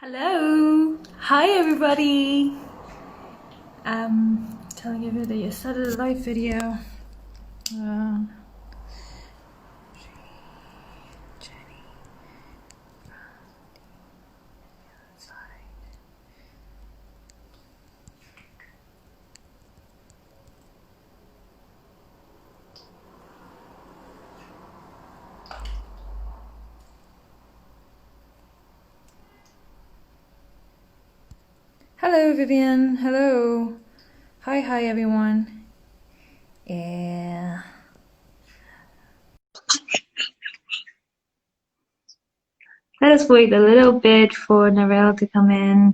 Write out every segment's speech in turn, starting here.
Hello. Hi everybody. Telling you that you started a live video. Uh, Hello Vivian. Hello. Hi everyone. Yeah. Let us wait a little bit for Narelle to come in.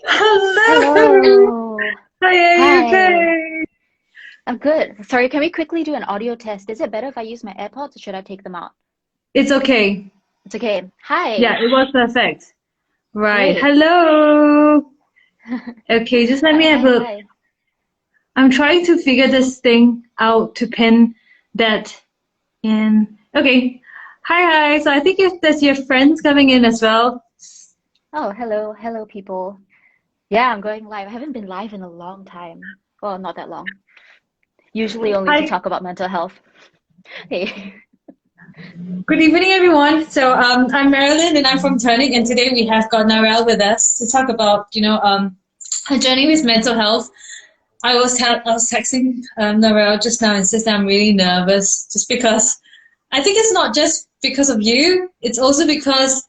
Hello. Hello. Hi, are you Hi. okay? I'm good. Sorry, can we quickly do an audio test? Is it better if I use my AirPods or should I take them out? It's okay. It's okay. Hi. Yeah, it was perfect. Right. Great. Hello. Okay, just let me Hi, have hi, a. hi. I'm trying to figure this thing out to pin that in. Okay. Hi. So I think if there's your friends coming in as well. Oh, hello. Hello, people. Yeah, I'm going live. I haven't been live in a long time. Well, not that long. Usually only to Hi. talk about mental health. Hey. Good evening, everyone. So I'm Marilyn, and I'm from Turnique, and today we have got Narelle with us to talk about, her journey with mental health. I was texting Narelle just now and says that I'm really nervous, just because I think it's not just because of you. It's also because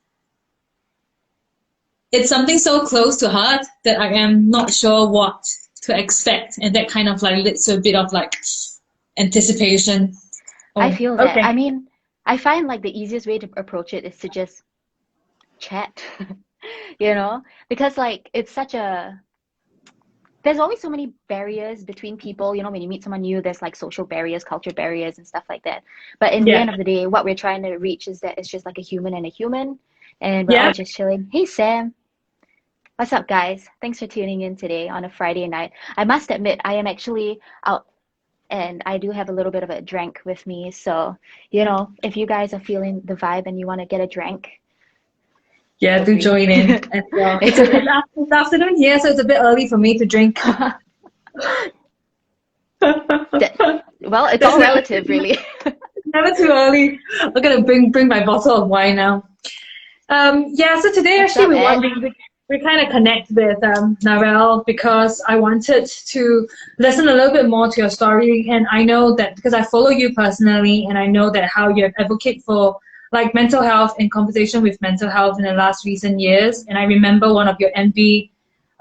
it's something so close to heart that I am not sure what to expect, and that kind of like leads to a bit of like anticipation. I Oh, feel that. I okay. mean, I find like the easiest way to approach it is to just chat, because like it's such a there's always so many barriers between people. When you meet someone new, there's like social barriers, culture barriers, and stuff like that. But in the Yeah. end of the day, what we're trying to reach is that it's just like a human and a human, and we're all Yeah. just chilling. Hey, Sam. What's up, guys? Thanks for tuning in today on a Friday night. I must admit, I am actually out and I do have a little bit of a drink with me. So, if you guys are feeling the vibe and you want to get a drink, Yeah, feel do free. join in as well. It's afternoon here, so it's a bit early for me to drink. That- well, it's That's all never, relative, really. never too early. I'm gonna bring my bottle of wine now. Yeah, so today What's actually up, Ed? we kind of connect with Narelle because I wanted to listen a little bit more to your story, and I know that because I follow you personally, and I know that how you have advocate for like mental health and conversation with mental health in the last recent years. And I remember one of your MV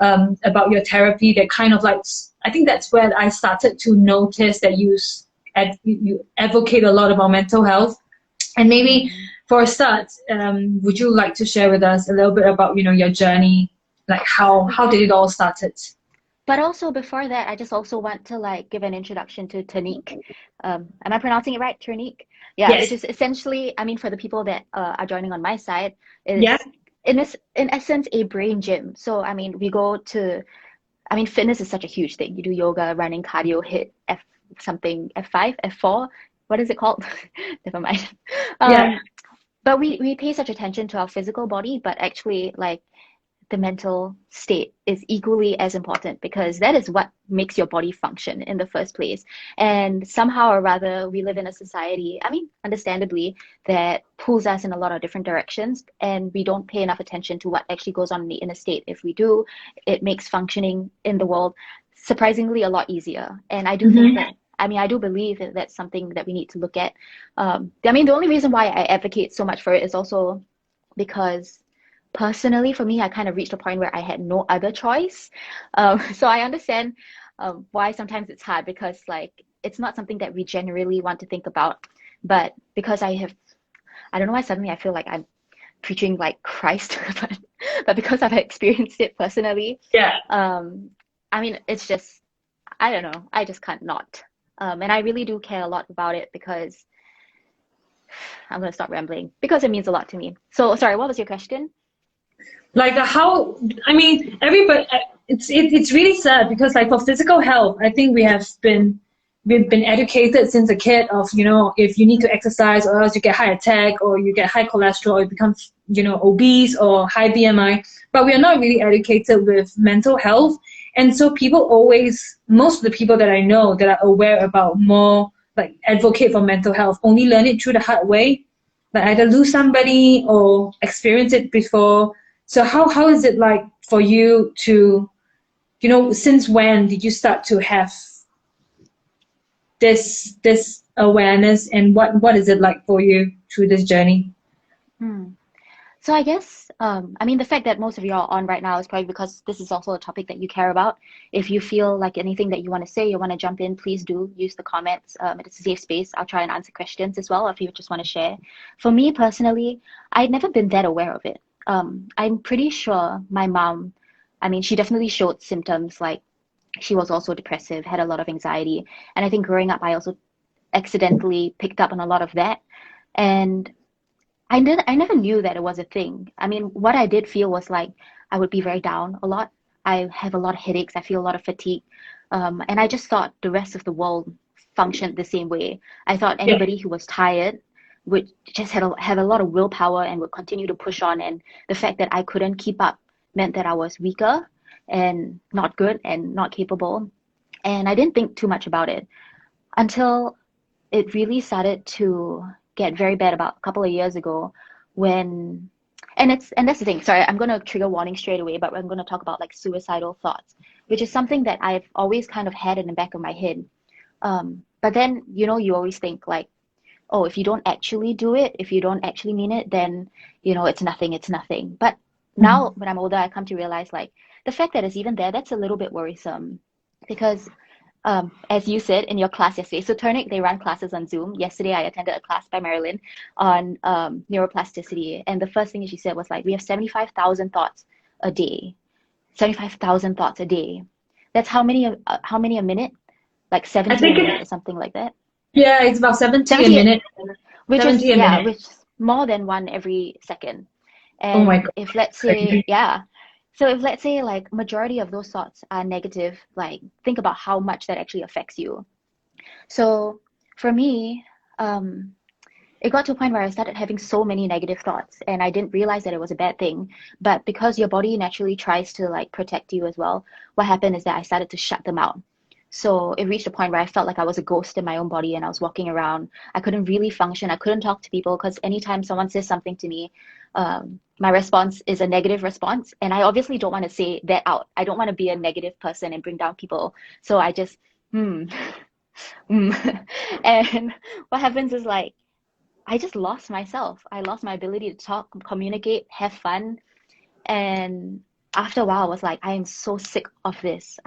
about your therapy that kind of like I think that's where I started to notice that you advocate a lot about mental health. And maybe Mhm. for a start, would you like to share with us a little bit about your journey, like how did it all started? But also before that, I just also want to like give an introduction to Turnique. Am I pronouncing it right? Turnique? Yeah, which Yes. is essentially, I mean, for the people that are joining on my side, Yeah. is in essence a brain gym. So I mean, fitness is such a huge thing. You do yoga, running, cardio, hit F something, F5, F4. What is it called? Never mind. Yeah. Um, but we pay such attention to our physical body, but actually like the mental state is equally as important because that is what makes your body function in the first place. And somehow or rather, we live in a society, I mean, understandably, that pulls us in a lot of different directions, and we don't pay enough attention to what actually goes on in the inner state. If we do, it makes functioning in the world surprisingly a lot easier. And I do think Hmm. that. I mean, I do believe that that's something that we need to look at. I mean, the only reason why I advocate so much for it is also because personally for me I kind of reached a point where I had no other choice, so I understand why sometimes it's hard because like it's not something that we generally want to think about, but because I don't know why suddenly I feel like I'm preaching like Christ, but because I've experienced it personally, Yeah. um I mean it's just, I don't know, I just can't not, and I really do care a lot about it because I'm gonna stop rambling because it means a lot to me. So sorry, what was your question? Like how, I mean, everybody, it's really sad because like for physical health, I think we have been we've been educated since a kid of, if you need to exercise or else you get heart attack or you get high cholesterol, or you become, obese or high BMI. But we are not really educated with mental health. And so most of the people that I know that are aware about more, like advocate for mental health, only learn it through the hard way, like either lose somebody or experience it before. So how is it like for you to, since when did you start to have this awareness, and what is it like for you through this journey? So I guess, I mean, the fact that most of you are on right now is probably because this is also a topic that you care about. If you feel like anything that you want to say, you want to jump in, please do use the comments. It's a safe space. I'll try and answer questions as well if you just want to share. For me personally, I'd never been that aware of it. I'm pretty sure my mom, I mean, she definitely showed symptoms like she was also depressive, had a lot of anxiety. And I think growing up, I also accidentally picked up on a lot of that. And I never knew that it was a thing. I mean, what I did feel was like I would be very down a lot. I have a lot of headaches. I feel a lot of fatigue. And I just thought the rest of the world functioned the same way. I thought Yeah. anybody who was tired would just had a lot of willpower and would continue to push on. And the fact that I couldn't keep up meant that I was weaker and not good and not capable. And I didn't think too much about it until it really started to get very bad about a couple of years ago when and that's the thing. Sorry, I'm gonna trigger warning straight away, but I'm gonna talk about like suicidal thoughts, which is something that I've always kind of had in the back of my head. But then, you always think like, oh, if you don't actually do it, if you don't actually mean it, then, it's nothing. But now when I'm older, I come to realize like the fact that it's even there, that's a little bit worrisome because as you said in your class yesterday, so Turnique, they run classes on Zoom. Yesterday, I attended a class by Marilyn on neuroplasticity. And the first thing she said was like, we have 75,000 thoughts a day. 75,000 thoughts a day. That's how many a minute? Like 70 I think a minute or something like that. yeah, it's about 70 a 70, minute. which 70 is, a yeah, minute. which is more than one every second. Oh my And God. if let's say, yeah, so if let's say like majority of those thoughts are negative, like think about how much that actually affects you. So for me, it got to a point where I started having so many negative thoughts and I didn't realize that it was a bad thing. But because your body naturally tries to like protect you as well, what happened is that I started to shut them out. So it reached a point where I felt like I was a ghost in my own body and I was walking around. I couldn't really function. I couldn't talk to people because anytime someone says something to me, my response is a negative response. And I obviously don't want to say that out. I don't want to be a negative person and bring down people. So I just, hmm. And what happens is like, I just lost myself. I lost my ability to talk, communicate, have fun. And after a while, I was like, I am so sick of this.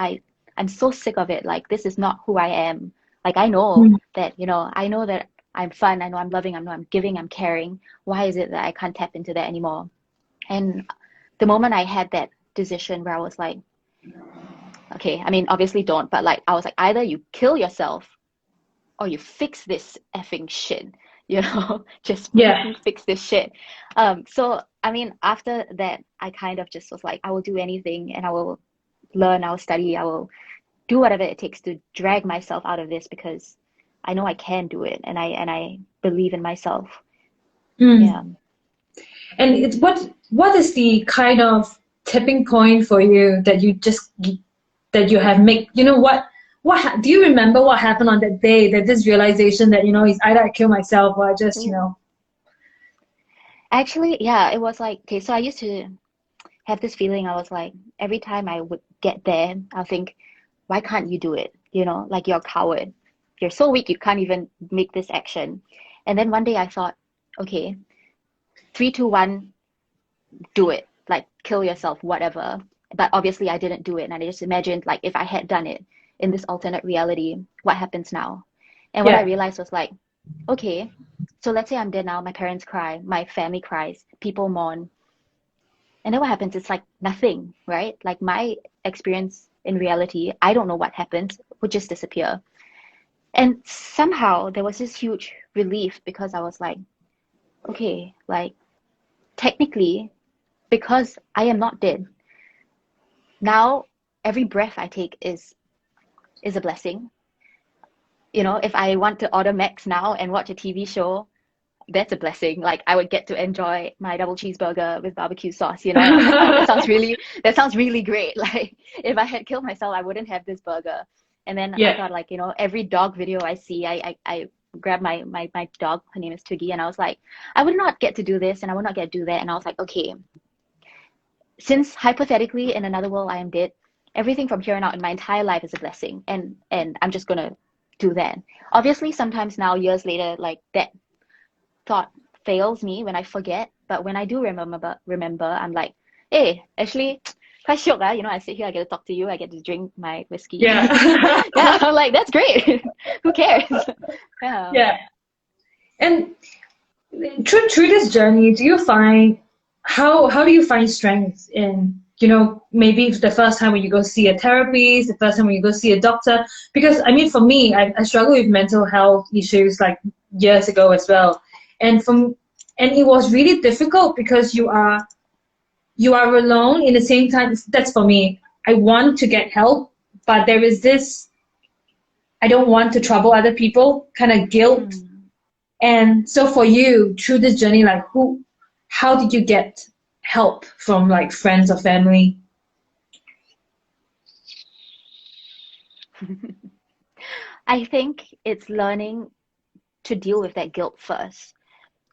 I'm so sick of it. Like, this is not who I am. Like, I know that, I know that I'm fun. I know I'm loving. I know I'm giving. I'm caring. Why is it that I can't tap into that anymore? And the moment I had that decision where I was like, okay, I mean, obviously don't, but like, I was like, either you kill yourself or you fix this effing shit, just Yeah. freaking fix this shit. So I mean, after that, I kind of just was like, I will do anything and I will learn, I will study, I will do whatever it takes to drag myself out of this because I know I can do it and I believe in myself. Yeah. And what is the kind of tipping point for you that you have made? Do you remember what happened on that day, that this realization that it's either I kill myself or I just Ooh. Actually, yeah, it was like, okay, so I used to have this feeling. I was like, every time I would get there, I'll think, why can't you do it? Like you're a coward. You're so weak, you can't even make this action. And then one day I thought, okay, 3, 2, 1, do it. Like kill yourself, whatever. But obviously I didn't do it. And I just imagined like if I had done it in this alternate reality, what happens now? And what I Yeah. realized was like, okay, so let's say I'm dead now, my parents cry, my family cries, people mourn. And then what happens? It's like nothing, right? Like my experience in reality, I don't know what happens, would just disappear. And somehow there was this huge relief because I was like, okay, like technically, because I am not dead, now every breath I take is a blessing. you know, if I want to order Macs now and watch a TV show, that's a blessing. Like I would get to enjoy my double cheeseburger with barbecue sauce, you know. And I'm like, oh, that sounds really great. Like if I had killed myself, I wouldn't have this burger. And then I thought, like, you know, every dog video I see, I grabbed my dog, her name is Tuggy, and I was like, I would not get to do this and I would not get to do that. And I was like, okay, since hypothetically in another world I am dead, everything from here on out in my entire life is a blessing. And I'm just gonna do that. Obviously, sometimes now, years later, like that thought fails me when I forget, but when I do remember, I'm like, hey, actually quite shiok, you know, I sit here, I get to talk to you, I get to drink my whiskey. Yeah. Yeah, I'm like, that's great. Who cares? Yeah. Yeah. And through this journey, do you find how do you find strength in, you know, maybe the first time when you go see a therapist, the first time when you go see a doctor? Because I mean, for me, I struggle with mental health issues like years ago as well. And it was really difficult because you are alone in the same time. That's for me. I want to get help, but there is this, I don't want to trouble other people, kind of guilt. And so for you, through this journey, like how did you get help from like friends or family? I think it's learning to deal with that guilt first.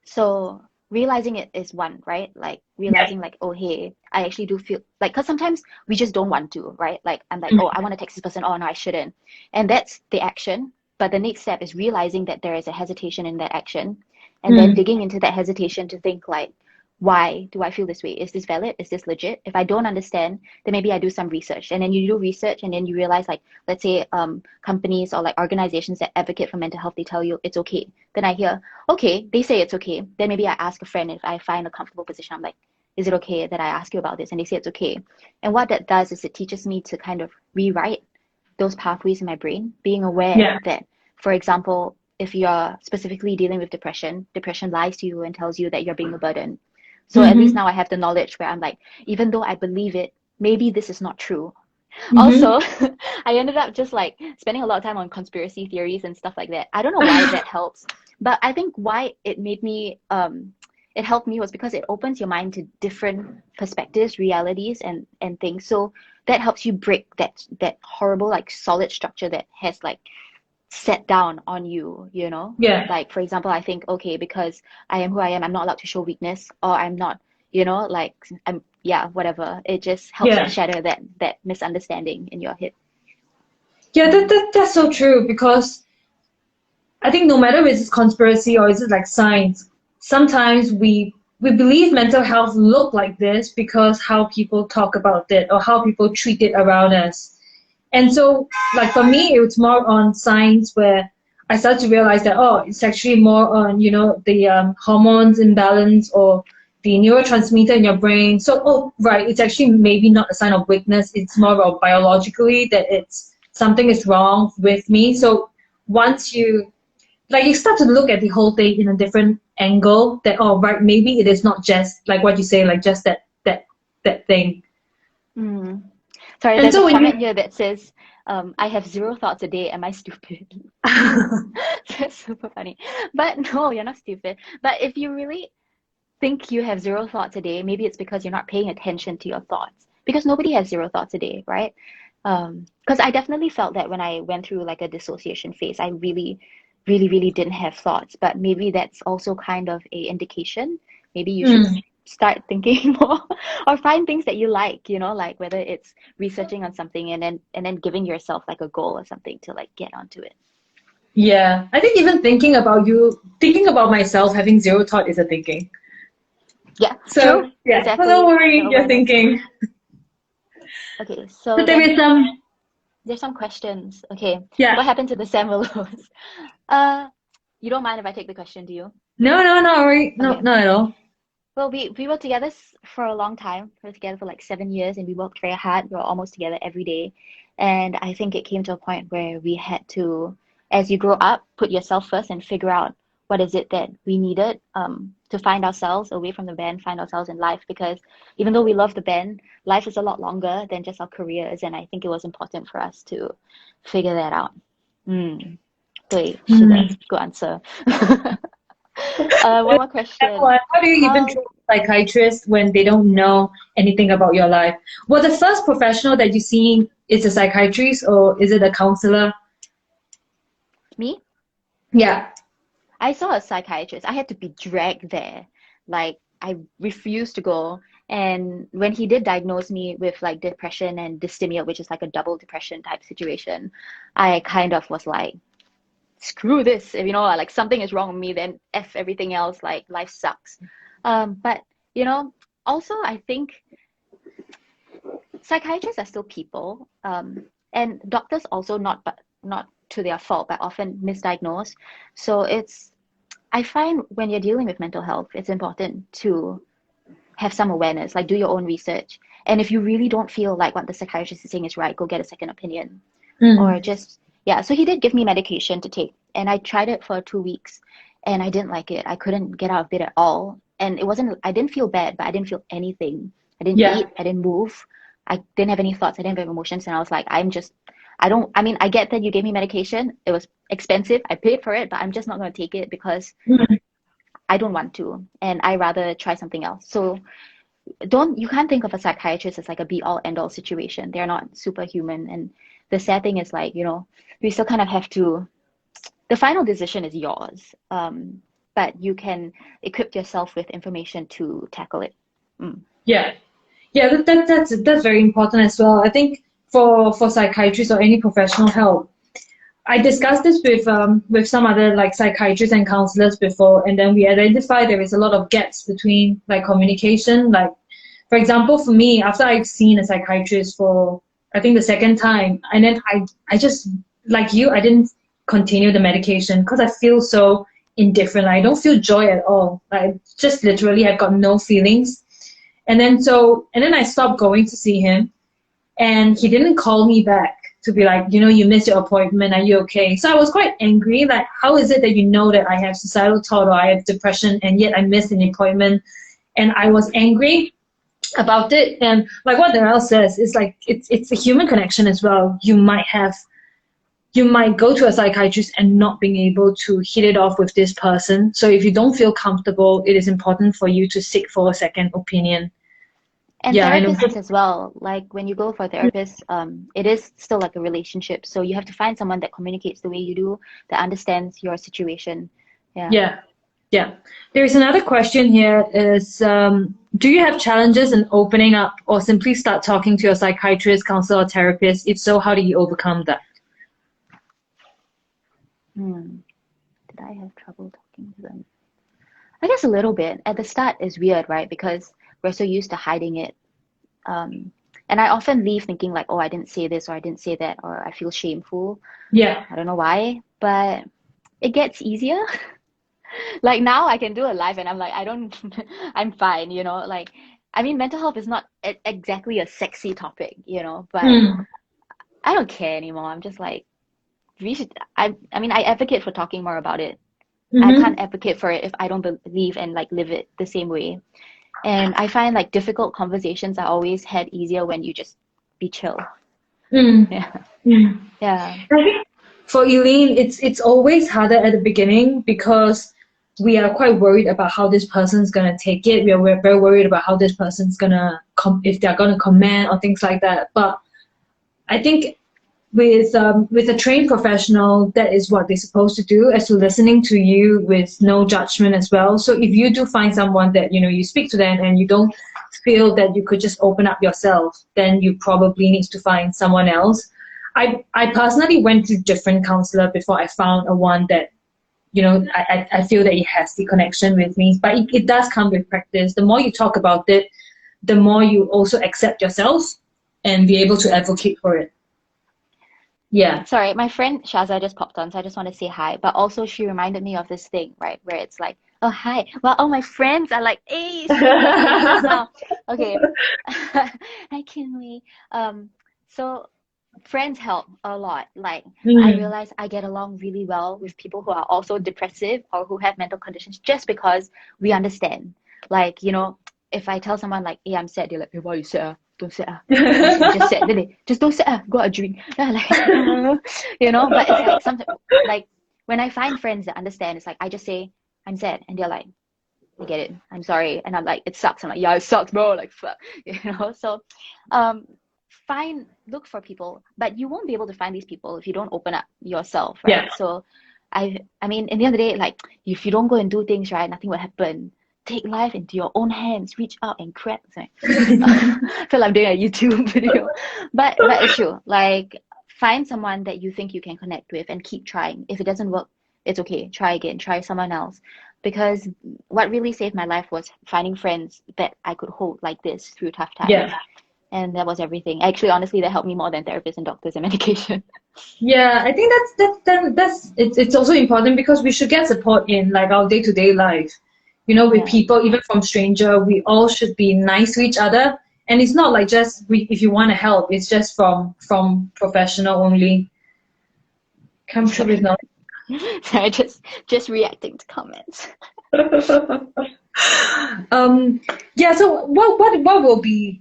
So realizing it is one, right? Like realizing like, oh, hey, I actually do feel like, because sometimes we just don't want to, right? Like I'm like, oh, I want to text this person. Oh, no, I shouldn't. And that's the action. But the next step is realizing that there is a hesitation in that action, and then digging into that hesitation to think like, why do I feel this way? Is this valid? Is this legit? If I don't understand, then maybe I do some research. And then you do research, and then you realize, like, let's say companies or like organizations that advocate for mental health, they tell you it's okay. Then I hear, okay, they say it's okay. Then maybe I ask a friend. If I find a comfortable position, I'm like, is it okay that I ask you about this? And they say it's okay. And what that does is it teaches me to kind of rewrite those pathways in my brain, being aware that, for example, if you're specifically dealing with depression lies to you and tells you that you're being a burden. So at least now I have the knowledge where I'm like, even though I believe it, maybe this is not true. Also, I ended up just like spending a lot of time on conspiracy theories and stuff like that. I don't know why that helps, but I think why it made me, it helped me was because it opens your mind to different perspectives, realities, and things. So that helps you break that horrible, like solid structure that has like set down on you, you know? Yeah. Like, for example, I think, okay, because I am who I am, I'm not allowed to show weakness, or I'm not, you know, like, whatever. It just helps to shatter that misunderstanding in your head. Yeah, that's so true, because I think no matter if it's conspiracy or is it like science, sometimes we believe mental health look like this because how people talk about it or how people treat it around us. And so, like for me, it was more on science where I started to realize that, oh, it's actually more on, you know, the hormones imbalance or the neurotransmitter in your brain. So, oh, right, it's actually maybe not a sign of weakness. It's more of biologically that it's something is wrong with me. So once you start to look at the whole thing in a different angle, that, oh, right, maybe it is not just like what you say, like just that thing. Sorry, there's a comment here that says, I have 0 thoughts a day. Am I stupid? That's super funny. But no, you're not stupid. But if you really think you have 0 thoughts a day, maybe it's because you're not paying attention to your thoughts. Because nobody has 0 thoughts a day, right? Because I definitely felt that when I went through like a dissociation phase, I really, really, really didn't have thoughts. But maybe that's also kind of a indication. Maybe you should start thinking more or find things that you like, you know, like whether it's researching on something and then giving yourself like a goal or something to like get onto it. Yeah, I think even thinking about myself, having 0 thought is a thinking. Yeah, so true. Yeah, exactly. Don't worry, you're thinking. Okay, so there's some questions. Okay, what happened to the Samuelos? You don't mind if I take the question, do you? No, not worry. No, not at all. Well, we were together for a long time. We were together for like 7 years, and we worked very hard. We were almost together every day. And I think it came to a point where we had to, as you grow up, put yourself first and figure out what is it that we needed to find ourselves away from the band, find ourselves in life. Because even though we love the band, life is a lot longer than just our careers. And I think it was important for us to figure that out. 是的, good answer. One more question. How do you even trust a psychiatrist when they don't know anything about your life? Well, the first professional that you see is a psychiatrist, or is it a counselor? Me? Yeah. I saw a psychiatrist. I had to be dragged there. Like, I refused to go. And when he did diagnose me with like depression and dysthymia, which is like a double depression type situation, I kind of was like, screw this. If, you know, like something is wrong with me, then F everything else, like life sucks. But, you know, also I think psychiatrists are still people. And doctors also not to their fault, but often misdiagnosed. So I find when you're dealing with mental health, it's important to have some awareness, like do your own research. And if you really don't feel like what the psychiatrist is saying is right, go get a second opinion. Or just, yeah. So he did give me medication to take, and I tried it for 2 weeks, and I didn't like it. I couldn't get out of bed at all. And I didn't feel bad, but I didn't feel anything. I didn't eat, I didn't move. I didn't have any thoughts. I didn't have emotions. And I was like, I get that you gave me medication. It was expensive. I paid for it, but I'm just not going to take it because I don't want to, and I rather try something else. So you can't think of a psychiatrist as like a be all end all situation. They're not superhuman. And the sad thing is, like, you know, we still kind of have to, the final decision is yours. But you can equip yourself with information to tackle it. Yeah. That's very important as well. I think for psychiatrists or any professional help, I discussed this with some other like psychiatrists and counselors before, and then we identified there is a lot of gaps between like communication. Like, for example, for me, after I've seen a psychiatrist for I think the second time, and then I just, like you, I didn't continue the medication because I feel so indifferent. I don't feel joy at all. I just literally have got no feelings. And then I stopped going to see him, and he didn't call me back to be like, you know, you missed your appointment, are you okay? So I was quite angry, like, how is it that you know that I have suicidal thought or I have depression, and yet I missed an appointment? And I was angry about it. And like what Narelle says, it's like, it's a human connection as well. You might go to a psychiatrist and not being able to hit it off with this person. So if you don't feel comfortable, it is important for you to seek for a second opinion. And therapists as well. Like when you go for a therapist, it is still like a relationship. So you have to find someone that communicates the way you do, that understands your situation. Yeah. There's another question here is, do you have challenges in opening up or simply start talking to your psychiatrist, counselor, or therapist? If so, how do you overcome that? Did I have trouble talking to them? I guess a little bit. At the start is weird, right? Because we're so used to hiding it. And I often leave thinking like, oh, I didn't say this or I didn't say that, or I feel shameful. Yeah. I don't know why, but it gets easier. Like now I can do a live and I'm like, I'm fine, you know, like, I mean, mental health is not exactly a sexy topic, you know, but I don't care anymore. I'm just like, I mean, I advocate for talking more about it. I can't advocate for it if I don't believe and like live it the same way. And I find like difficult conversations are always had easier when you just be chill. Yeah. I think for Eileen, it's always harder at the beginning because we are quite worried about how this person's gonna take it. We're very worried about how this person's gonna if they're gonna comment or things like that. But I think with a trained professional, that is what they're supposed to do, as to listening to you with no judgment as well. So if you do find someone that, you know, you speak to them and you don't feel that you could just open up yourself, then you probably need to find someone else. I personally went to different counselor before I found a one that, you know, I feel that it has the connection with me. But it does come with practice. The more you talk about it, the more you also accept yourself and be able to advocate for it. Yeah. Sorry, my friend Shaza just popped on, so I just want to say hi. But also she reminded me of this thing, right, where it's like, oh, hi. Well, all my friends are like, hey, now. Okay. Hi, Kinley. So friends help a lot. Like, I realize I get along really well with people who are also depressive or who have mental conditions just because we understand. Like, you know, if I tell someone like, hey, I'm sad, they're like, hey, why are you sad? Don't sit just sit, just don't sit, go out and drink. Like, you know, but it's like something like when I find friends that understand, it's like I just say, I'm sad, and they're like, I get it, I'm sorry, and I'm like, it sucks. I'm like, yeah, it sucks, bro, like fuck, So, um, look for people, but you won't be able to find these people if you don't open up yourself, Yeah. right? So, I mean, in the end of the day, like if you don't go and do things right, nothing will happen. Take life into your own hands, reach out and grab. Sorry. I feel like I'm doing a YouTube video, but it's true. Like find someone that you think you can connect with and keep trying. If it doesn't work, it's okay. Try again. Try someone else. Because what really saved my life was finding friends that I could hold like this through tough times. Yeah. And that was everything. Actually, honestly, that helped me more than therapists and doctors and medication. Yeah, I think that's it's also important because we should get support in like our day-to-day life. You know, with Yeah. people, even from stranger, we all should be nice to each other. And it's not like just if you want to help, it's just from professional only. Come true with knowledge. Sorry, just reacting to comments. Yeah, so what will be,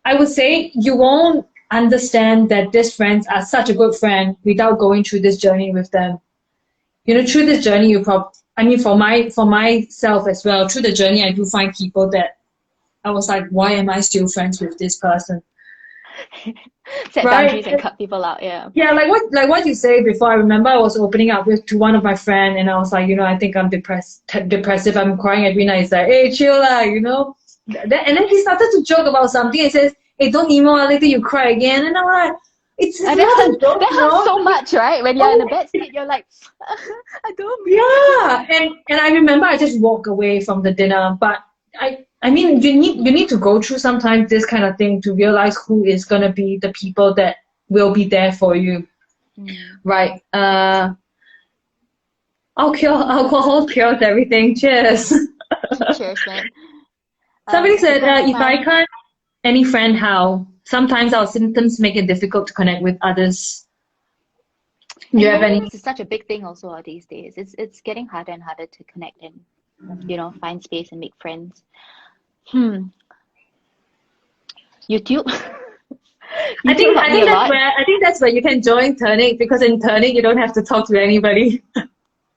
I would say you won't understand that these friends are such a good friend without going through this journey with them. You know, through this journey, I mean, for myself as well, through the journey, I do find people that I was like, why am I still friends with this person? Set Right? boundaries and cut people out. Yeah. Yeah, like what you say before. I remember I was opening up to one of my friend, and I was like, I think I'm depressive. I'm crying every night. It's like, hey, chill lah, And then he started to joke about something and says, hey, don't emo, later you cry again. And I'm like, it's And not a joke, that hurts so much, right? When you're in a bad state, you're like, I don't mean And I remember I just walked away from the dinner, but I mean you need to go through sometimes this kind of thing to realize who is gonna be the people that will be there for you. Right. Alcohol cures everything. Cheers. Cheers, man. Somebody said, if I mine- can't any friend, how? Sometimes our symptoms make it difficult to connect with others. Do you have any? This is such a big thing also these days. It's getting harder and harder to connect and find space and make friends. YouTube. I think lot. I think that's where you can join Turnique, because in Turnique you don't have to talk to anybody.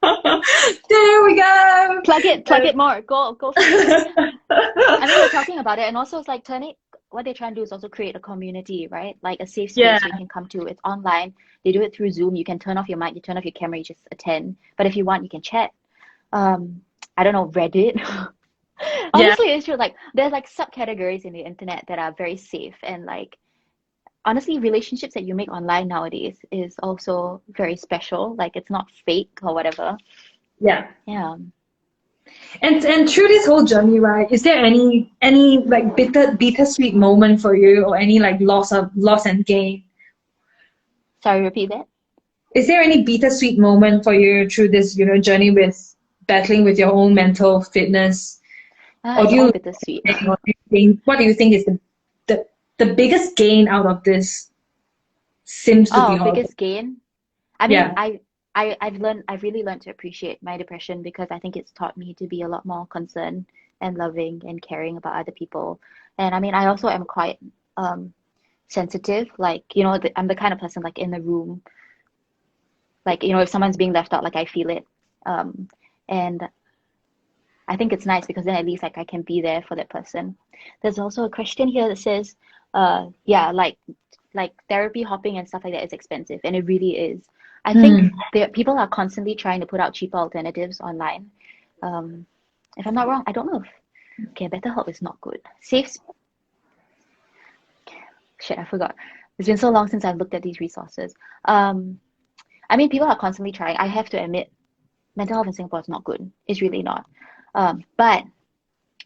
There we go. Plug it more. Go. I mean, we're talking about it, and also it's like Turnique. What they're trying to do is also create a community, right? Like a safe space Yeah. where you can come to. It's online. They do it through Zoom. You can turn off your mic, you turn off your camera, you just attend. But if you want, you can chat. I don't know, Reddit. Honestly, it's true. Like there's like subcategories in the internet that are very safe, and like honestly, relationships that you make online nowadays is also very special. Like it's not fake or whatever. Yeah. Yeah. And through this whole journey, right, is there any like bittersweet moment for you, or any like loss and gain? Sorry, repeat that. Is there any bittersweet moment for you through this, journey with battling with your own mental fitness? Or It's all bittersweet. What do you think is the biggest gain out of this? Seems to be biggest gain. I mean, yeah. I've really learned to appreciate my depression, because I think it's taught me to be a lot more concerned and loving and caring about other people. And I mean, I also am quite sensitive. Like, I'm the kind of person, like in the room, like, if someone's being left out, like I feel it. And I think it's nice because then at least like I can be there for that person. There's also a question here that says, like therapy hopping and stuff like that is expensive, and it really is. I think people are constantly trying to put out cheaper alternatives online. If I'm not wrong, I don't know if BetterHelp is not good. Shit, I forgot. It's been so long since I've looked at these resources. I mean, people are constantly trying. I have to admit, mental health in Singapore is not good. It's really not. But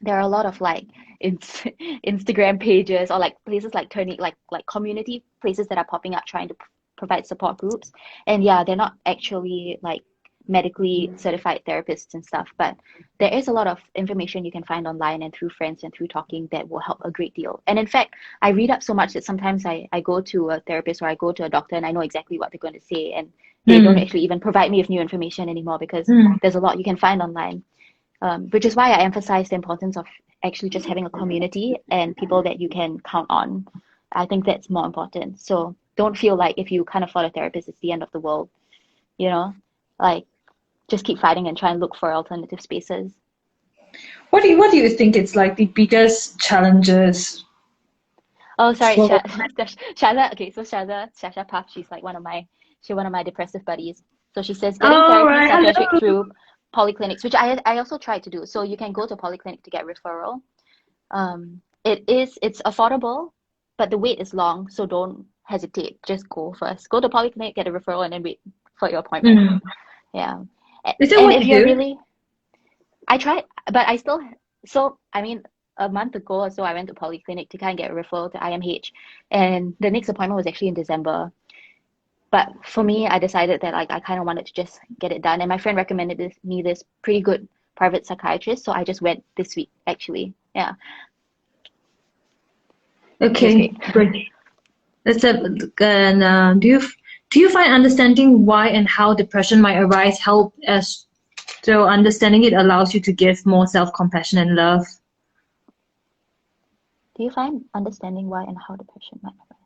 there are a lot of like Instagram pages or like places like Turnique, like community places that are popping up trying to provide support groups. And yeah, they're not actually like medically certified therapists and stuff, but there is a lot of information you can find online and through friends and through talking that will help a great deal. And in fact, I read up so much that sometimes I go to a therapist or I go to a doctor and I know exactly what they're going to say, and they don't actually even provide me with new information anymore, because there's a lot you can find online. Which is why I emphasize the importance of actually just having a community and people that you can count on. I think that's more important. So don't feel like if you can't afford a therapist, it's the end of the world, like just keep fighting and try and look for alternative spaces. What do you think it's like the biggest challenges Oh, sorry, for? Shada. Okay, so Shasha Puff, she's like one of my depressive buddies. So she says getting Oh, therapy right. psychiatric Hello. through polyclinics, which I also tried to do. So you can go to polyclinic to get referral. It's affordable, but the wait is long, so don't hesitate. Just go first. Go to polyclinic, get a referral, and then wait for your appointment. Mm. Yeah. Is that And what if you you're do? really, I tried, but I still, so I mean, a month ago or so, I went to polyclinic to kind of get a referral to IMH, and the next appointment was actually in December. But for me, I decided that like I kind of wanted to just get it done, and my friend recommended this pretty good private psychiatrist, so I just went this week actually. Yeah, it was Okay, great. great. Let's have and do you find understanding why and how depression might arise help as so understanding it allows you to give more self-compassion and love? Do you find understanding why and how depression might arise?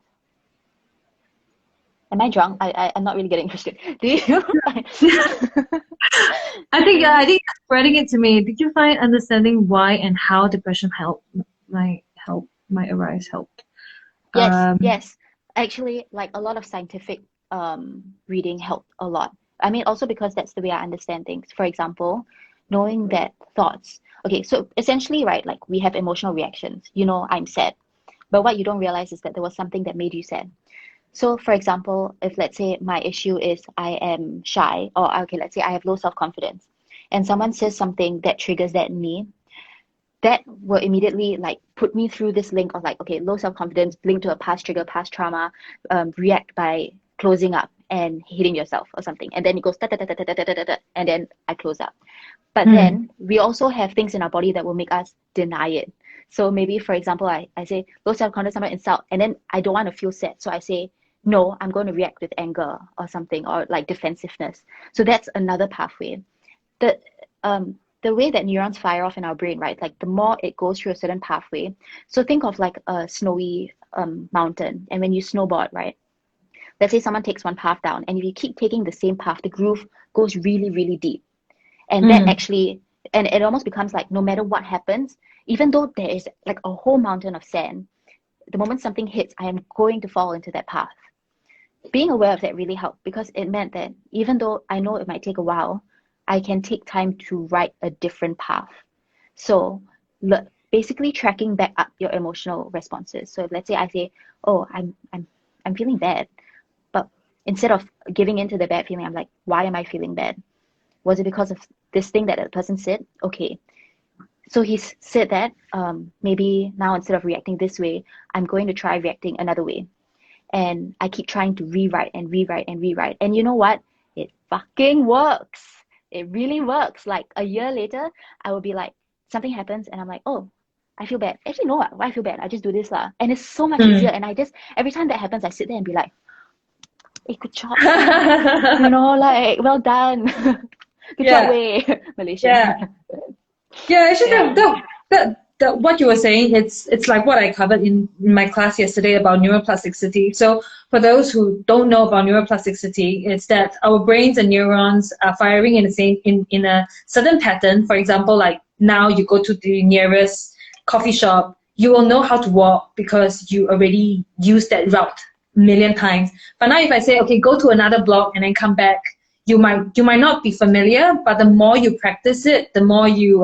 Am I drunk? I'm not really getting interested. Do you find? I think spreading it to me. Did you find understanding why and how depression might arise help? Yes, Um, yes. Actually, like a lot of scientific reading helped a lot. I mean, also because that's the way I understand things. For example, knowing that thoughts. Okay, so essentially, right, like we have emotional reactions. You know, I'm sad. But what you don't realize is that there was something that made you sad. So, for example, if let's say my issue is I am shy, or okay, let's say I have low self-confidence, and someone says something that triggers that in me, that will immediately like put me through this link of like, okay, low self-confidence, link to a past trigger, past trauma, react by closing up and hating yourself or something. And then it goes, da, da, da, da, da, da, da, da, da, and then I close up. But mm, then we also have things in our body that will make us deny it. So maybe, for example, I say low self-confidence, someone insult, and then I don't want to feel sad. So I say, no, I'm going to react with anger or something, or like defensiveness. So that's another pathway. The the way that neurons fire off in our brain, right? Like the more it goes through a certain pathway. So think of like a snowy mountain, and when you snowboard, right? Let's say someone takes one path down, and if you keep taking the same path, the groove goes really, really deep, and that mm, actually, and it almost becomes like no matter what happens, even though there is like a whole mountain of sand, the moment something hits, I am going to fall into that path. Being aware of that really helped because it meant that even though I know it might take a while, I can take time to write a different path. So basically tracking back up your emotional responses. So if let's say I say, oh, I'm feeling bad, but instead of giving into the bad feeling, I'm like, why am I feeling bad? Was it because of this thing that the person said? Okay. So he's said that maybe now instead of reacting this way, I'm going to try reacting another way. And I keep trying to rewrite and rewrite and rewrite. And you know what? It fucking works. It really works. Like a year later, I will be like, something happens and I'm like, oh, I feel bad. Actually, no, why I feel bad? I just do this lah. And it's so much easier. mm. And I just, every time that happens, I sit there and be like, hey, good job, sia. You know, like, well done. Good job, Yeah, way. Malaysian. yeah. Yeah, actually, Yeah. what you were saying, it's like what I covered in my class yesterday about neuroplasticity. So for those who don't know about neuroplasticity, it's that our brains and neurons are firing in the same in a certain pattern. For example, like now you go to the nearest coffee shop, you will know how to walk because you already used that route a million times. But now if I say, okay, go to another block and then come back, you might not be familiar, but the more you practice it, the more you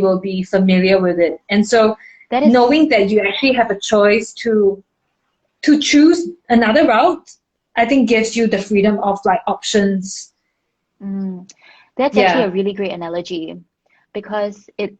will be familiar with it. And so That is, knowing that you actually have a choice to choose another route, I think gives you the freedom of like options. mm, that's actually a Yeah. really great analogy because it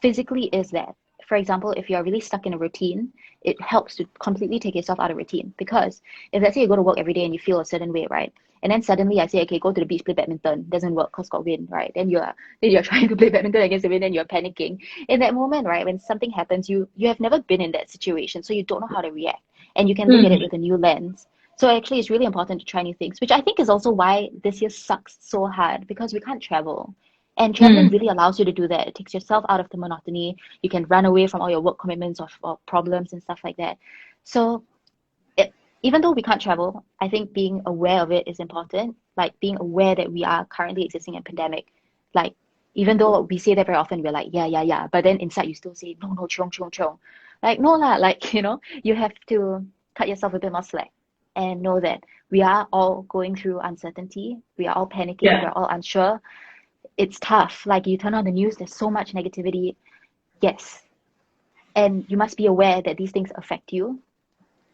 physically is that. For example, if you're really stuck in a routine, it helps to completely take yourself out of routine. Because if let's say you go to work every day and you feel a certain way, right? And then suddenly I say, okay, go to the beach, play badminton. Doesn't work because got wind, right? Then you're trying to play badminton against the wind and you're panicking. In that moment, right, when something happens, you have never been in that situation, so you don't know how to react. And you can look at it Mm, with a new lens. So actually it's really important to try new things, which I think is also why this year sucks so hard because we can't travel. And traveling mm, really allows you to do that. It takes yourself out of the monotony. You can run away from all your work commitments or problems and stuff like that. So even though we can't travel, I think being aware of it is important. Like being aware that we are currently existing in pandemic. Like even though we say that very often, we're like, yeah, yeah, yeah. But then inside you still say, no, no, chiong, chiong, chiong. Like, no lah, like, you have to cut yourself a bit more slack and know that we are all going through uncertainty. We are all panicking. Yeah. We're all unsure. It's tough. Like you turn on the news, there's so much negativity. Yes. And you must be aware that these things affect you.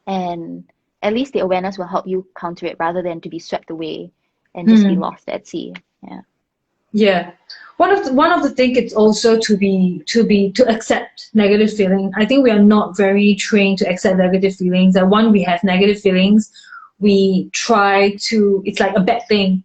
And at least the awareness will help you counter it rather than to be swept away and just be lost at sea. Yeah. Yeah. One of the thing it's also to accept negative feeling. I think we are not very trained to accept negative feelings. And when we have negative feelings, we try to, it's like a bad thing.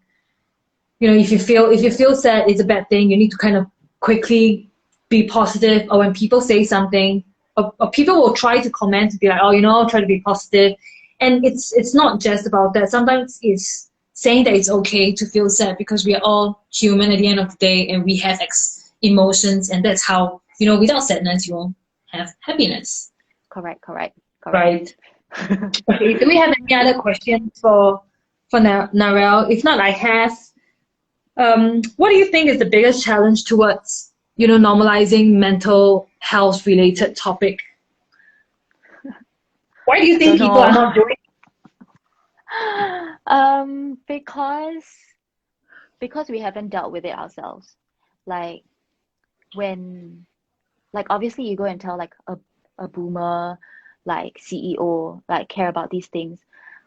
If you feel sad, it's a bad thing. You need to kind of quickly be positive. Or when people say something, or people will try to comment to be like, oh, I'll try to be positive. And it's not just about that. Sometimes it's saying that it's okay to feel sad because we are all human at the end of the day, and we have emotions, and that's how, without sadness you won't have happiness. Correct. Right. Okay. Do we have any other questions for Narelle? If not, I have. What do you think is the biggest challenge towards, normalizing mental health related topic? Why do you think people are not doing because we haven't dealt with it ourselves. Like obviously you go and tell like a boomer, like CEO, like care about these things.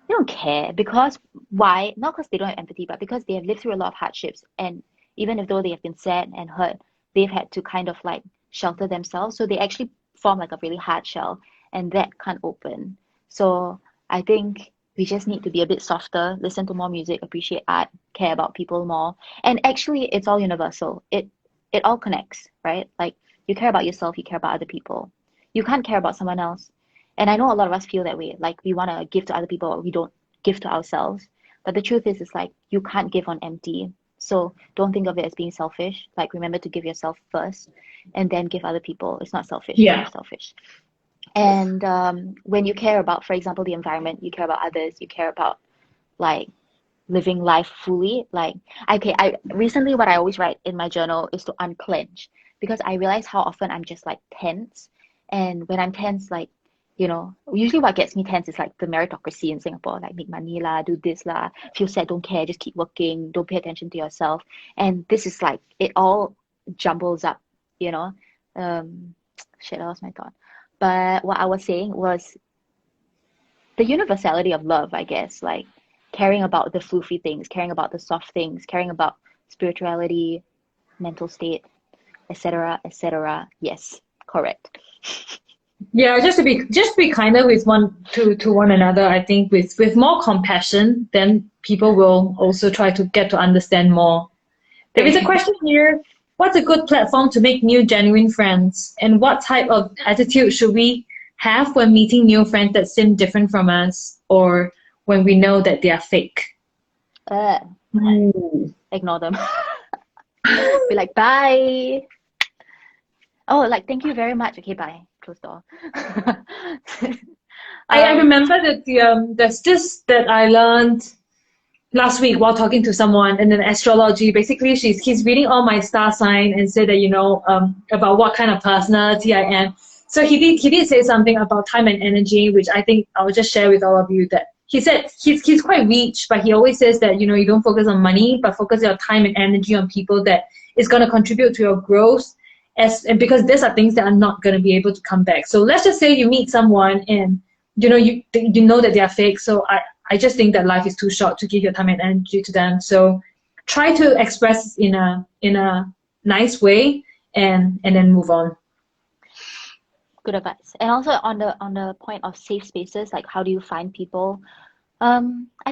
They don't care because why? Not because they don't have empathy, but because they have lived through a lot of hardships, and even if though they have been sad and hurt, they've had to kind of like shelter themselves. So they actually form like a really hard shell, and that can't open. So I think we just need to be a bit softer, listen to more music, appreciate art, care about people more. And actually it's all universal. It all connects, right? Like you care about yourself, you care about other people. You can't care about someone else. And I know a lot of us feel that way. Like we want to give to other people, but we don't give to ourselves. But the truth is, it's like you can't give on empty. So don't think of it as being selfish. Like remember to give yourself first and then give other people. It's not selfish. Yeah. It's not selfish. And when you care about, for example, the environment, you care about others, you care about like living life fully. Like, okay, I recently what I always write in my journal is to unclench, because I realize how often I'm just like tense. And when I'm tense, like, usually what gets me tense is like the meritocracy in Singapore, like make money lah, do this lah, feel sad, don't care, just keep working, don't pay attention to yourself. And this is like, it all jumbles up, shit, I lost my thought. But what I was saying was the universality of love, I guess, like caring about the floofy things, caring about the soft things, caring about spirituality, mental state, etc., etc. Yes, correct. Yeah, just to be kinder with one another. I think with more compassion, then people will also try to get to understand more. There is a question here. What's a good platform to make new genuine friends? And what type of attitude should we have when meeting new friends that seem different from us, or when we know that they are fake? Ignore them. Be like, bye. Oh, like, thank you very much. Okay, bye. Close door. I remember that there's this that I learned last week while talking to someone, and then astrology. Basically, he's reading all my star sign and said that about what kind of personality I am. So he did say something about time and energy, which I think I'll just share with all of you. That he said he's quite rich, but he always says that you don't focus on money, but focus your time and energy on people that is going to contribute to your growth. And because these are things that are not going to be able to come back. So let's just say you meet someone and you know that they are fake. So I just think that life is too short to give your time and energy to them. So try to express in a nice way and then move on. Good advice. And also on the point of safe spaces, like how do you find people? I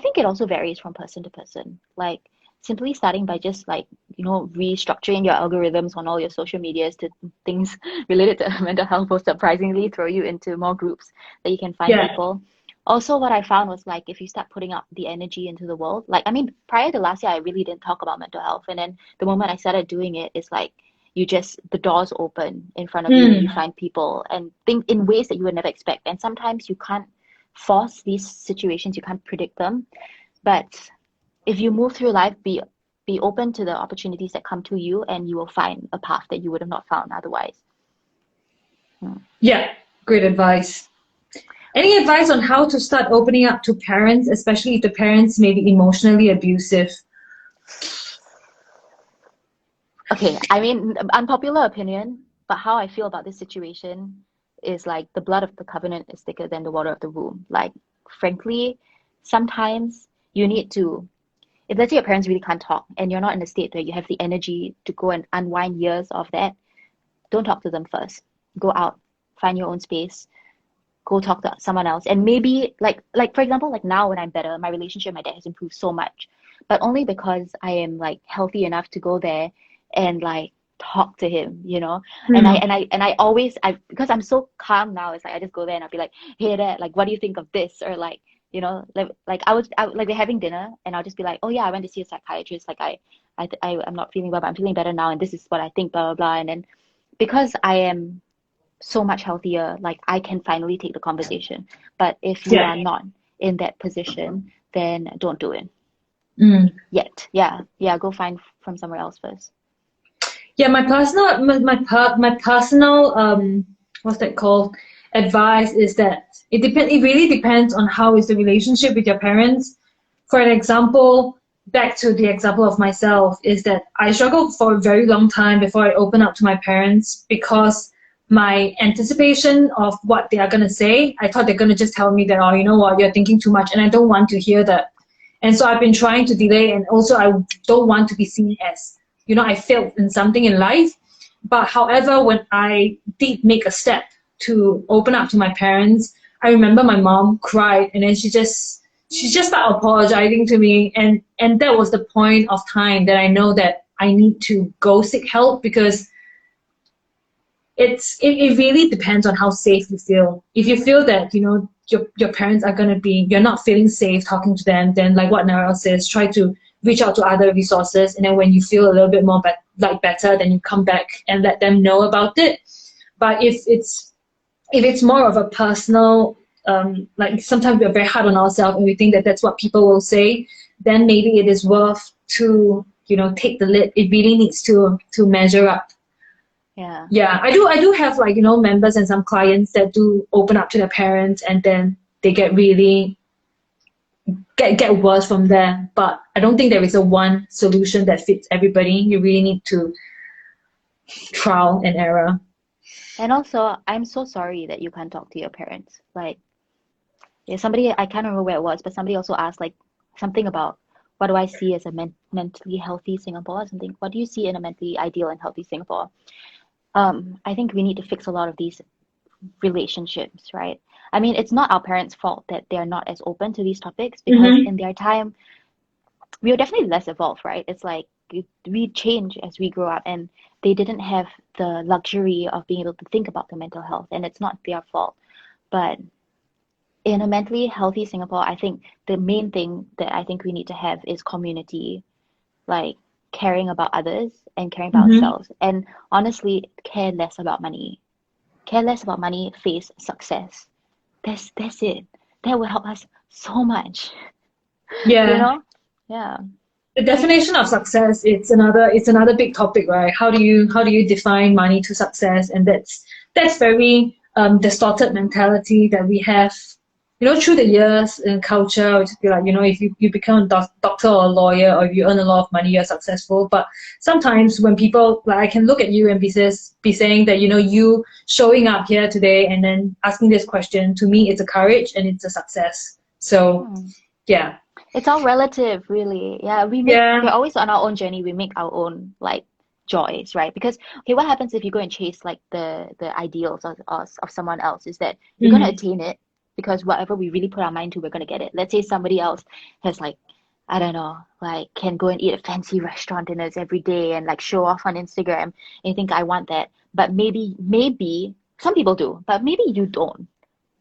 think it also varies from person to person. Like simply starting by just like, restructuring your algorithms on all your social medias to things related to mental health will surprisingly throw you into more groups that you can find people. Also, what I found was like, if you start putting up the energy into the world, like, I mean, prior to last year, I really didn't talk about mental health. And then the moment I started doing it, it's like, the doors open in front of you and you find people and think in ways that you would never expect. And sometimes you can't force these situations, you can't predict them. But if you move through life, be open to the opportunities that come to you, and you will find a path that you would have not found otherwise. Yeah, great advice. Any advice on how to start opening up to parents, especially if the parents may be emotionally abusive? Okay, I mean, unpopular opinion, but how I feel about this situation is like the blood of the covenant is thicker than the water of the womb. Like, frankly, sometimes you need to, if let's say your parents really can't talk and you're not in a state where you have the energy to go and unwind years of that, don't talk to them first. Go out, find your own space, go talk to someone else. And maybe like for example, like now when I'm better, my relationship with my dad has improved so much, but only because I am like healthy enough to go there and like talk to him, you know. And I always, because I'm so calm now, it's like I just go there and I'll be like, hey dad, like what do you think of this? Or like, you know, like I like we're having dinner and I'll just be like, oh yeah, I went to see a psychiatrist, like I'm not feeling well, but I'm feeling better now, and this is what I think, blah blah blah. And then because I am so much healthier, like I can finally take the conversation. But if you are not in that position, then don't do it yet. Yeah, go find from somewhere else first. Yeah, my personal what's that called, advice is that it really depends on how is the relationship with your parents. For an example, back to the example of myself, is that I struggled for a very long time before I opened up to my parents, because my anticipation of what they are going to say, I thought they're going to just tell me that, oh, you know what, you're thinking too much, and I don't want to hear that. And so I've been trying to delay, and also I don't want to be seen as, you know, I failed in something in life. But however, when I did make a step to open up to my parents, I remember my mom cried, and then she just started apologizing to me, and that was the point of time that I know that I need to go seek help, because it really depends on how safe you feel. If you feel that, you know, your parents are gonna be, you're not feeling safe talking to them, then like what Narelle says, try to reach out to other resources, and then when you feel a little bit more better, then you come back and let them know about it. But if it's more of a personal, like sometimes we're very hard on ourselves and we think that that's what people will say, then maybe it is worth to, you know, take the lead. It really needs to measure up. Yeah, I do have, like, you know, members and some clients that do open up to their parents, and then they get really get worse from there. But I don't think there is a one solution that fits everybody. You really need to trial and error. And also, I'm so sorry that you can't talk to your parents. Like, yeah, somebody, I can't remember where it was, but somebody also asked like something about what do I see as a mentally healthy Singapore or something. What do you see in a mentally ideal and healthy Singapore? I think we need to fix a lot of these relationships, right? I mean, it's not our parents' fault that they're not as open to these topics, because in their time, we were definitely less evolved, right? It's like we change as we grow up, and they didn't have the luxury of being able to think about their mental health, and it's not their fault. But in a mentally healthy Singapore, I think the main thing that I think we need to have is community, like caring about others and caring about ourselves. And honestly, care less about money. Care less about money, face success. That's it. That will help us so much. Yeah. You know? Yeah. The definition of success, it's another big topic, right? How do you define money to success? And that's very distorted mentality that we have, you know, through the years in culture. Which be like, you know, if you become a doctor or a lawyer, or if you earn a lot of money, you're successful. But sometimes when people, like, I can look at you and be saying that, you know, you showing up here today and then asking this question, to me it's a courage and it's a success. So yeah. It's all relative, really. Yeah, we're always on our own journey. We make our own like joys, right? Because okay, what happens if you go and chase like the ideals of someone else is that you're gonna attain it, because whatever we really put our mind to, we're gonna get it. Let's say somebody else has like, I don't know, like can go and eat at fancy restaurant dinners every day and like show off on Instagram, and you think I want that. But maybe some people do, but maybe you don't.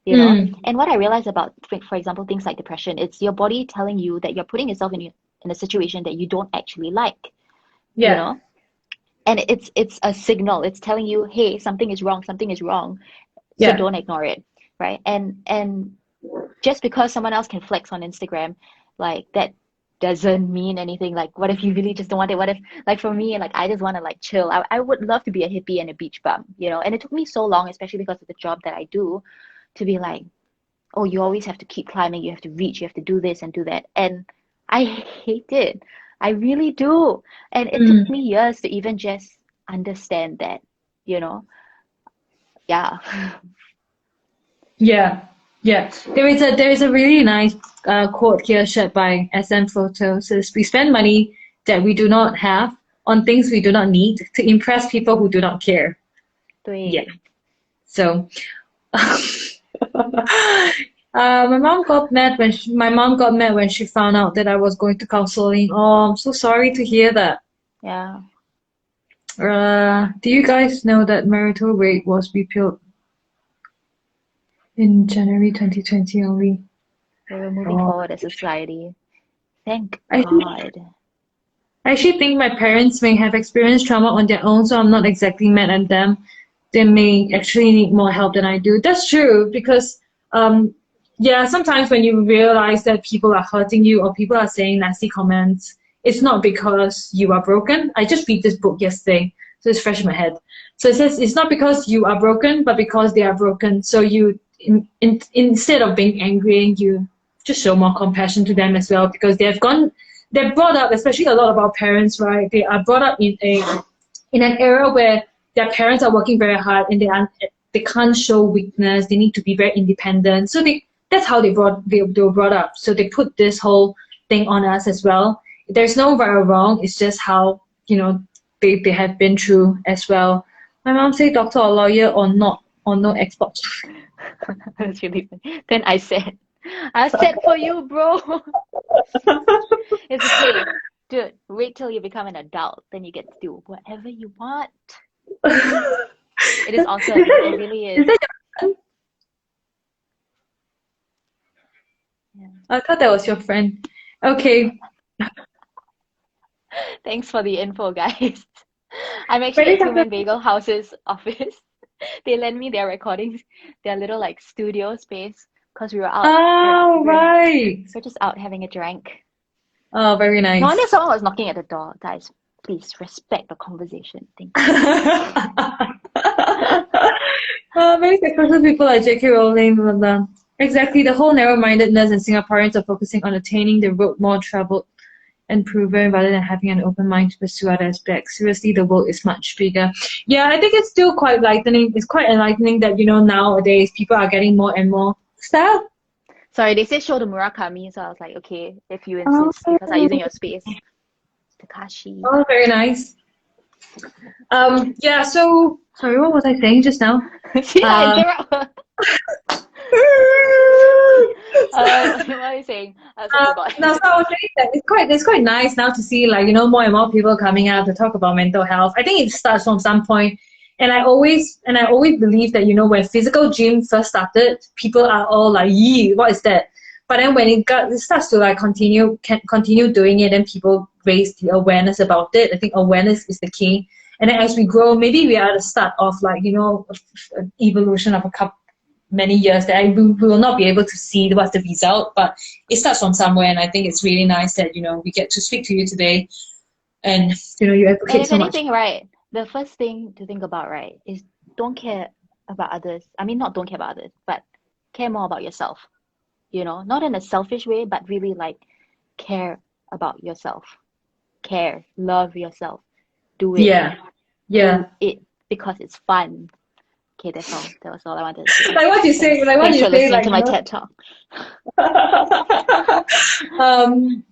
You know, and what I realized about, for example, things like depression, it's your body telling you that you're putting yourself in a situation that you don't actually like. You know, and it's a signal. It's telling you, hey, something is wrong. So don't ignore it, right? And just because someone else can flex on Instagram, like that doesn't mean anything. Like, what if you really just don't want it? What if, like, for me, like, I just want to like chill. I would love to be a hippie and a beach bum, you know? And it took me so long, especially because of the job that I do, to be like, oh, you always have to keep climbing, you have to reach, you have to do this and do that. And I hate it. I really do. And it took Mm. me years to even just understand that, you know? Yeah. Yeah, yeah. There is a really nice quote here shared by SM Photo. Says we spend money that we do not have on things we do not need to impress people who do not care. Yeah. 对。So, my mom got mad when she found out that I was going to counseling. Oh, I'm so sorry to hear that. Yeah. Do you guys know that marital rape was repealed in January 2020 only? We're moving Oh. forward as a society. Thank I think God. I actually think my parents may have experienced trauma on their own, so I'm not exactly mad at them. They may actually need more help than I do. That's true because, yeah, sometimes when you realize that people are hurting you or people are saying nasty comments, it's not because you are broken. I just read this book yesterday, so it's fresh in my head. So it says it's not because you are broken, but because they are broken. So instead of being angry, you just show more compassion to them as well because they're brought up, especially a lot of our parents, right? They are brought up in an era where their parents are working very hard and they can't show weakness. They need to be very independent. So that's how they were brought up. So they put this whole thing on us as well. There's no right or wrong. It's just how they have been through as well. My mom said doctor or lawyer or not or no Xbox. That's really funny. Then I said for you, bro. It's okay. Dude, wait till you become an adult. Then you get to do whatever you want. It is awesome. It really Is is. that your friend? Yeah. I thought that was your friend. Okay. Thanks for the info, guys. I'm actually Very at Two Man happy. Bagel House's office. They lend me their recordings, their little like studio space, because we were out. Oh, right. We're just out having a drink. Oh, very No wonder nice. someone was knocking at the door. Guys, please respect the conversation. Thank you. Very successful people like J.K. Rowling, blah, blah, blah. Exactly, the whole narrow-mindedness and Singaporeans are focusing on attaining the road more traveled and proven rather than having an open mind to pursue other aspects. Seriously, the world is much bigger. Yeah, I think it's still quite enlightening. It's quite enlightening that, nowadays people are getting more and more stuff. Sorry, they said show the Murakami, so I was like, okay, if you Oh, insist, because I'm using your space. Takashi. oh, very nice. Yeah, so, sorry, what was I saying just now? See, I Uh, interrupt her. What are you saying? I also forgot. no, so I was saying that it's quite nice now to see more and more people coming out to talk about mental health. I think it starts from some point, and I always believe that when physical gym first started, people are all like, "Yee, what is that?" But then when it starts to continue doing it, and people raise the awareness about it. I think awareness is the key. And then as we grow, maybe we are at the start of an evolution of a couple many years that we will not be able to see what's the result, but it starts from somewhere, and I think it's really nice that we get to speak to you today, and you And advocate if so much. anything, right, the first thing to think about, right, is don't care about others. I mean, not don't care about others, but care more about yourself. Not in a selfish way, but really like care about yourself. Care, love yourself. Do it. Yeah, Do yeah. it because it's fun. Okay, that's all. That was all I wanted to say. Like what you say, Thanks. like what Thanks you for say, listening to my TED Talk.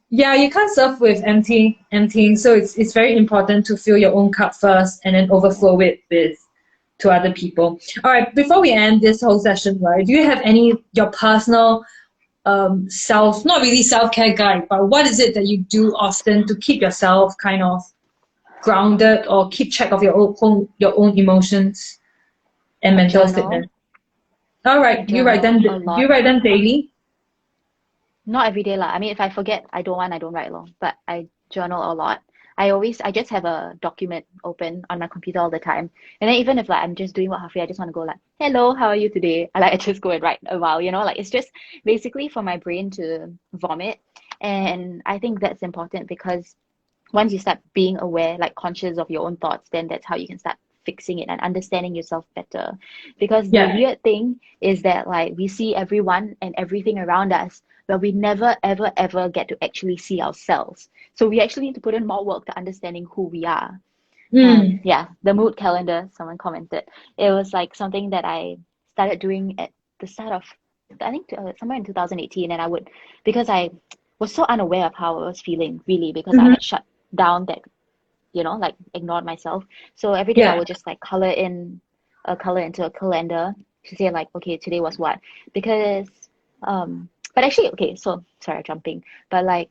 yeah, you can't serve with emptying. So it's very important to fill your own cup first, and then overflow it with to other people. All right, before we end this whole session, right? Do you have your personal not really self-care guide, but what is it that you do often to keep yourself kind of grounded or keep track of your own emotions and mental Journal. fitness? All I right, journal a you lot. write them daily? Not every day lah. I mean, if I forget, I don't write long, but I journal a lot. I just have a document open on my computer all the time. And then even if like I'm just doing what halfway, I just want to go like, hello, how are you today? I just go and write a while, you know, like it's just basically for my brain to vomit. And I think that's important because once you start being aware, like conscious of your own thoughts, then that's how you can start fixing it and understanding yourself better. Because the weird thing is that like we see everyone and everything around us, but we never ever ever get to actually see ourselves. So we actually need to put in more work to understanding who we are. Yeah, the mood calendar, someone commented. It was like something that I started doing at the start of, I think somewhere in 2018, and I would, because I was so unaware of how I was feeling, really, because I had shut down that, you know, like ignored myself. So every day I would just like color in a color into a calendar to say like, okay, today was what? Because, but actually, okay, so sorry, jumping, but like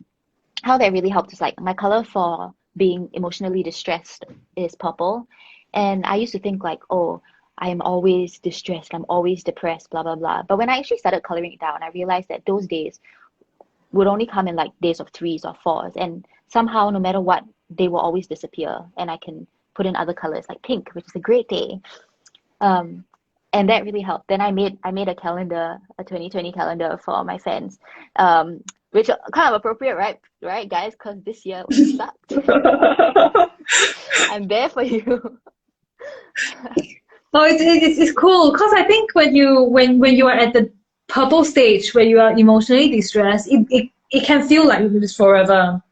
how that really helped is like my color for being emotionally distressed is purple. And I used to think like, oh, I'm always distressed, I'm always depressed, blah, blah, blah. But when I actually started coloring it down, I realized that those days would only come in like days of 3s or 4s. And somehow, no matter what, they will always disappear. And I can put in other colors like pink, which is a great day. And that really helped. Then I made a calendar, a 2020 calendar for my fans, which are kind of appropriate, right, guys? Because this year sucked. I'm there for you. Oh, it's cool because I think when you are at the purple stage where you are emotionally distressed, it can feel like it's forever.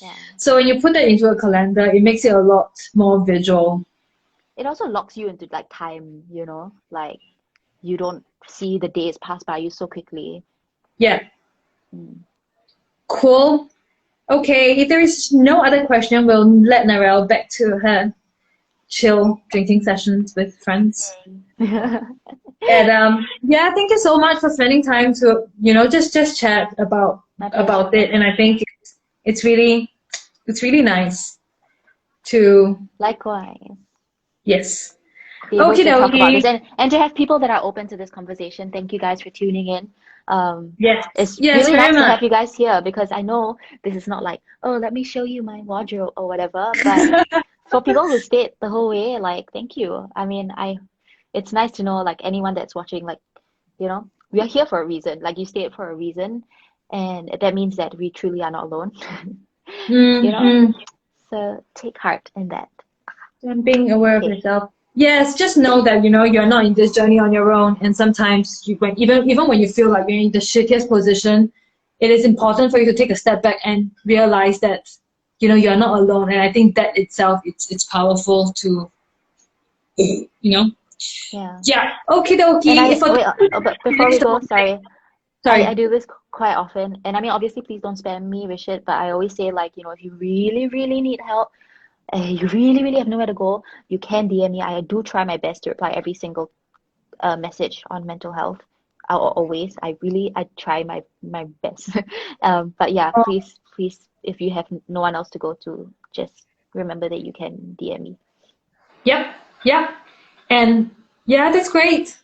Yeah. So when you put that into a calendar, it makes it a lot more visual. It also locks you into like time, you know, like you don't see the days pass by you so quickly. Yeah. Cool. Okay, if there is no other question, we'll let Narelle back to her chill drinking sessions with friends. And yeah, thank you so much for spending time to, you know, just chat about it. And I think it's really nice to likewise. Yes. Be able to talk about this and to have people that are open to this conversation. Thank you guys for tuning in. It's really nice to have you guys here because I know this is not like, oh, let me show you my wardrobe or whatever. But for people who stayed the whole way, like, thank you. I mean, it's nice to know like anyone that's watching, like, you know, we are here for a reason. Like you stayed for a reason, and that means that we truly are not alone. You know, so take heart in that. And being aware of yourself. Yes, just know that, you know, you're not in this journey on your own. And sometimes even when you feel like you're in the shittiest position, it is important for you to take a step back and realize that, you know, you're not alone. And I think that itself, it's powerful to, you know. Yeah. Okie dokie. But before we go, sorry. I do this quite often. And I mean, obviously, please don't spam me with shit. But I always say, like, you know, if you really, really need help, you really, really have nowhere to go, you can DM me. I do try my best to reply every single message on mental health. Always. I try my best. But yeah, please, if you have no one else to go to, just remember that you can DM me. Yep. And yeah, that's great.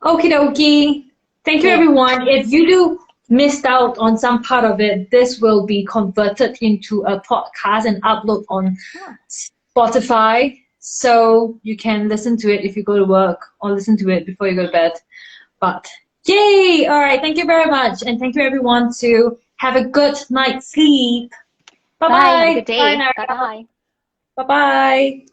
Okie dokie. Thank you, everyone. If you do missed out on some part of it, this will be converted into a podcast and upload on Spotify. So you can listen to it if you go to work or listen to it before you go to bed. But yay! All right. Thank you very much. And thank you, everyone, to have a good night's sleep. Bye-bye. Bye. Have a good day. Bye-bye. Bye-bye.